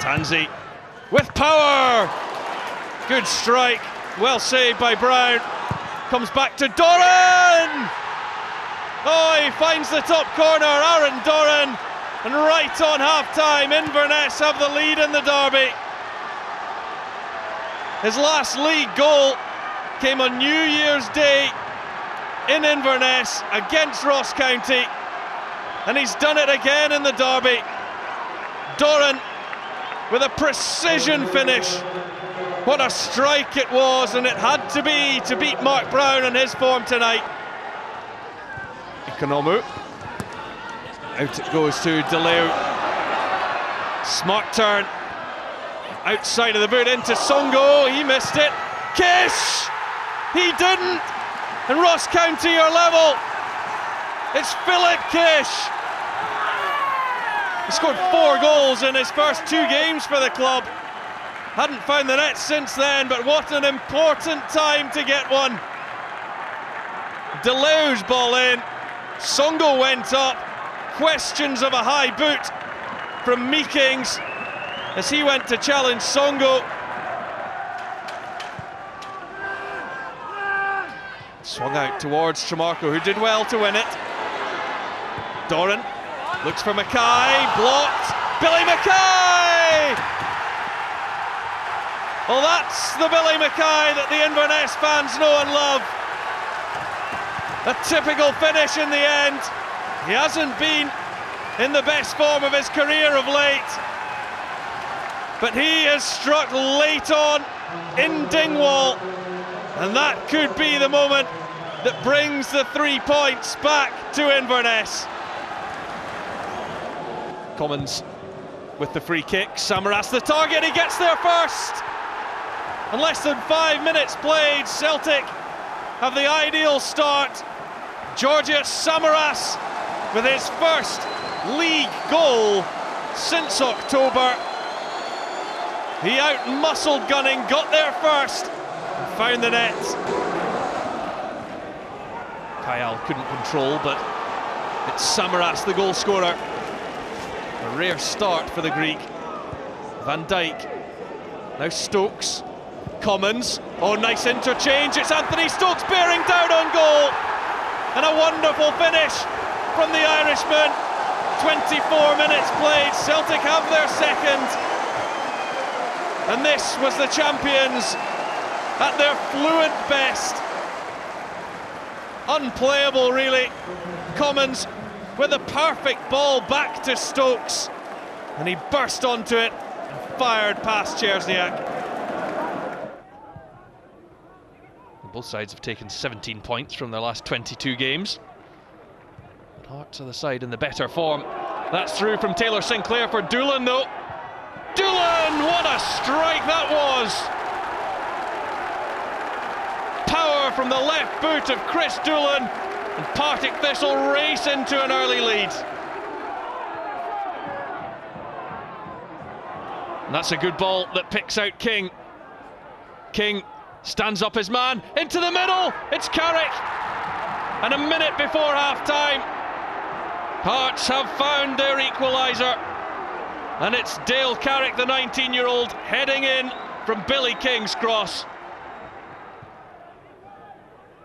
Tansey with power. Good strike. Well saved by Brown. Comes back to Doran. Oh, he finds the top corner. Aaron Doran. And right on half-time, Inverness have the lead in the derby. His last league goal came on New Year's Day in Inverness against Ross County. And he's done it again in the derby. Doran with a precision finish. What a strike it was, and it had to be to beat Mark Brown in his form tonight. Economou. Out it goes to DeLeo. Smart turn. Outside of the boot into Songo. He missed it. Kish! He didn't! And Ross County are level. It's Filip Kish. He scored 4 goals in his first 2 games for the club. Hadn't found the net since then, but what an important time to get one. DeLeo's ball in. Songo went up. Questions of a high boot from Meekings as he went to challenge Songo. Swung out towards Tremarco, who did well to win it. Doran looks for McKay, blocked. Billy McKay! Well, that's the Billy McKay that the Inverness fans know and love. A typical finish in the end. He hasn't been in the best form of his career of late, but he has struck late on in Dingwall, and that could be the moment that brings the 3 points back to Inverness. Commons with the free kick. Samaras the target, he gets there first. In less than 5 minutes played, Celtic have the ideal start. Georgios Samaras with his first league goal since October. He out-muscled Gunning, got there first, and found the net. Kyle couldn't control, but it's Samaras, the goal scorer. A rare start for the Greek. Van Dijk, now Stokes, Commons, oh nice interchange, it's Anthony Stokes bearing down on goal. And a wonderful finish from the Irishman. 24 minutes played, Celtic have their second. And this was the champions at their fluent best. Unplayable really. Commons with a perfect ball back to Stokes. And he burst onto it and fired past Czerniak. Both sides have taken 17 points from their last 22 games. But Hearts are the side in the better form. That's through from Taylor Sinclair for Doolan though. Doolan, what a strike that was! Power from the left boot of Kris Doolan, and Partick Thistle race into an early lead. And that's a good ball that picks out King. King stands up his man, into the middle, it's Carrick! And a minute before half-time, Hearts have found their equaliser. And it's Dale Carrick, the 19-year-old, heading in from Billy King's cross.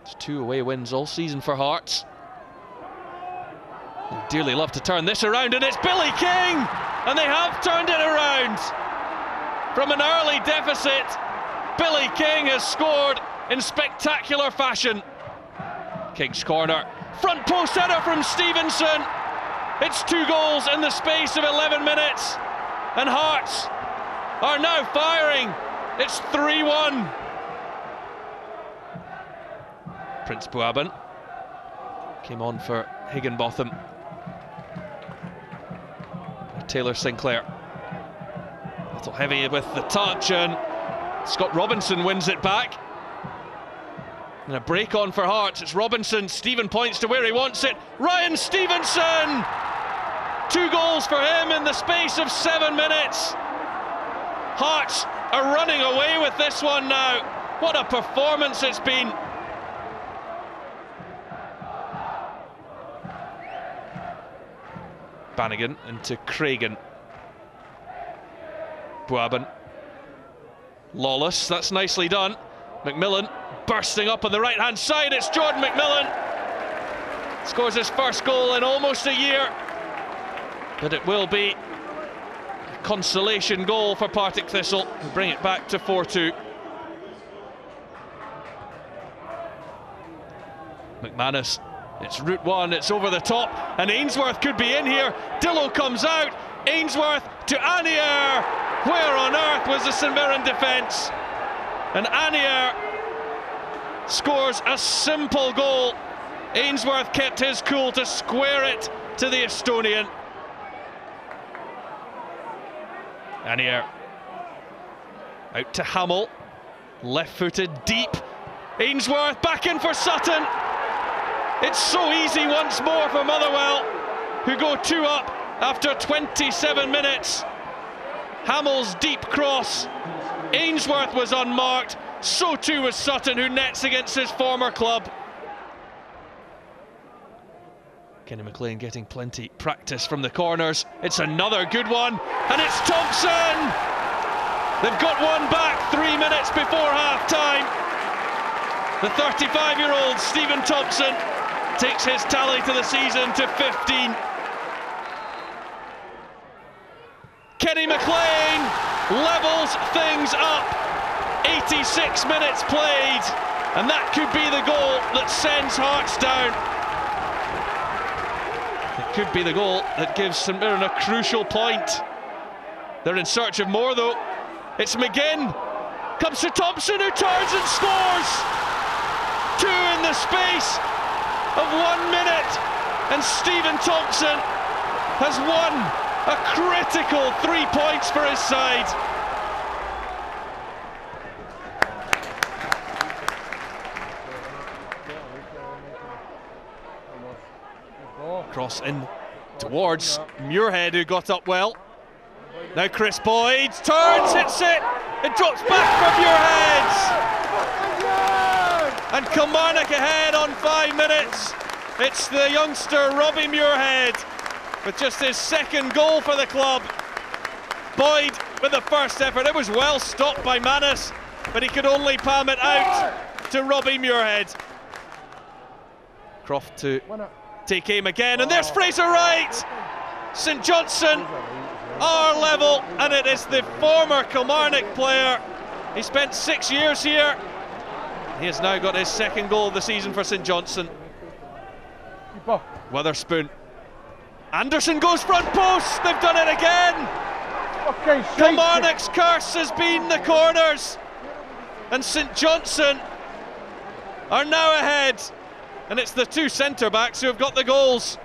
It's 2 away wins all season for Hearts. They'd dearly love to turn this around, and it's Billy King! And they have turned it around. From an early deficit, Billy King has scored in spectacular fashion. King's corner, front post header from Stevenson. It's 2 goals in the space of 11 minutes. And Hearts are now firing. It's 3-1. Prince Buaban came on for Higginbotham. Taylor Sinclair. A little heavy with the touch, and Scott Robinson wins it back. And a break on for Hearts. It's Robinson. Stephen points to where he wants it. Ryan Stevenson! 2 goals for him in the space of 7 minutes. Hearts are running away with this one now. What a performance it's been. Bannigan into Cragen. Buaban. Lawless, that's nicely done. McMillan bursting up on the right-hand side. It's Jordan McMillan. Scores his first goal in almost a year. But it will be a consolation goal for Partick Thistle. Bring it back to 4-2. McManus, it's route one, it's over the top, and Ainsworth could be in here. Dillo comes out, Ainsworth to Anier. Where on earth was the St Mirren defence? And Anier scores a simple goal. Ainsworth kept his cool to square it to the Estonian. Anier out to Hamill, left-footed deep. Ainsworth back in for Sutton. It's so easy once more for Motherwell, who go 2 up after 27 minutes. Hamill's deep cross. Ainsworth was unmarked, so too was Sutton, who nets against his former club. Kenny McLean getting plenty practice from the corners. It's another good one, and it's Thompson! They've got one back 3 minutes before half-time. The 35-year-old Stephen Thompson takes his tally to the season to 15. Kenny McLean levels things up. 86 minutes played, and that could be the goal that sends Hearts down. It could be the goal that gives St Mirren a crucial point. They're in search of more though. It's McGinn, comes to Thompson, who turns and scores. 2 in the space of 1 minute, and Stephen Thompson has won a critical 3 points for his side. Cross in towards Muirhead, who got up well. Now Kris Boyd turns, hits it, it drops back from Muirhead. And Kilmarnock ahead on 5 minutes. It's the youngster Robbie Muirhead with just his second goal for the club. Boyd with the first effort. It was well stopped by Manus, but he could only palm it out to Robbie Muirhead. Croft to take aim again, and there's Frazer Wright. St Johnstone are level, and it is the former Kilmarnock player. He spent 6 years here. He has now got his second goal of the season for St Johnstone. Witherspoon. Anderson goes front post. They've done it again. Kilmarnock's curse has been the corners, and St Johnstone are now ahead. And it's the 2 centre-backs who have got the goals.